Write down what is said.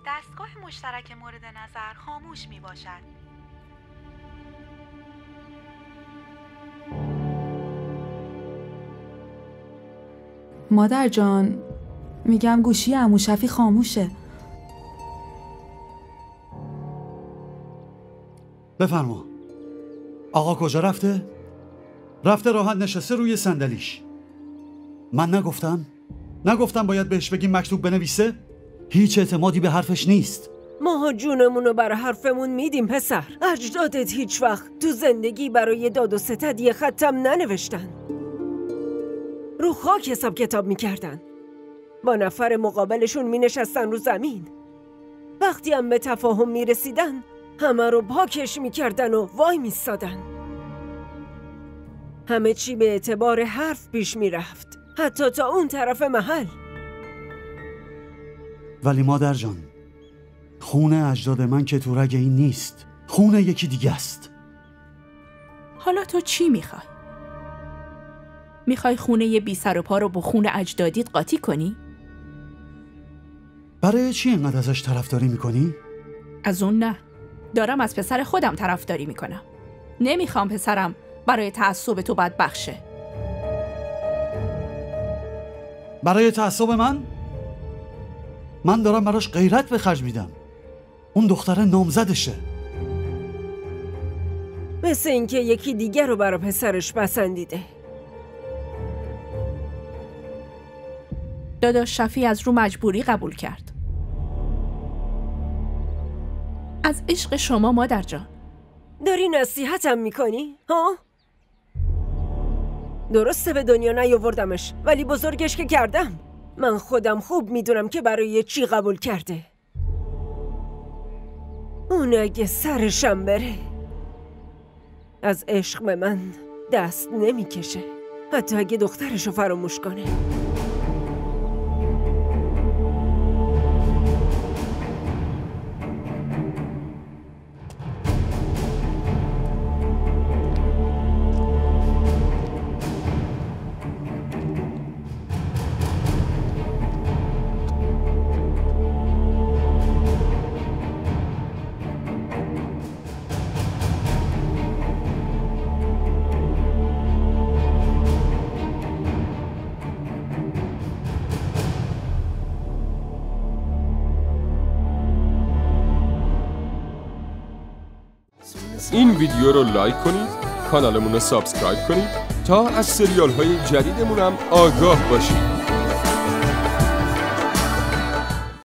دستگاه مشترک مورد نظر خاموش می باشد. مادر جان، میگم گوشی عمو شفی خاموشه. بفرما. آقا کجا رفته؟ رفته راحت نشسته روی صندلیش. من نگفتم باید بهش بگیم مکتوب بنویسه؟ هیچ اعتمادی به حرفش نیست. ماها جونمونو برای حرفمون میدیم پسر. اجدادت هیچ وقت تو زندگی برای داد و ستد یه خطم ننوشتن. رو خاک حساب کتاب میکردن. با نفر مقابلشون مینشستن رو زمین. وقتی هم به تفاهم میرسیدن همه رو پاکش میکردن و وای میستادن. همه چی به اعتبار حرف پیش میرفت، حتی تا اون طرف محل. ولی مادر جان، خون اجداد من که تو رگ این نیست، خون یکی دیگه است. حالا تو چی میخوای؟ میخوای خونه بی سر و پا رو با خون اجدادیت قاطی کنی؟ برای چی اینقدر ازش طرفداری میکنی؟ از اون نه، دارم از پسر خودم طرفداری میکنم. نمیخوام پسرم برای تعصب تو بدبخشه. برای تعصب من دارم براش غیرت به خرج میدم. اون دختره نامزدشه. مثل اینکه یکی دیگر رو برای پسرش پسندیده. داداش شفی از رو مجبوری قبول کرد. از عشق شما مادر جان. داری نصیحتم میکنی؟ ها؟ درسته به دنیا نیاوردمش، ولی بزرگش که کردم. من خودم خوب میدونم که برای چی قبول کرده. اون اگه سرشم بره از عشق به من دست نمیکشه، حتی اگه دخترشو فراموش کنه. این ویدیو رو لایک کنید، کانالمون رو سابسکرایب کنید تا از سریال های جدیدمون هم آگاه باشید.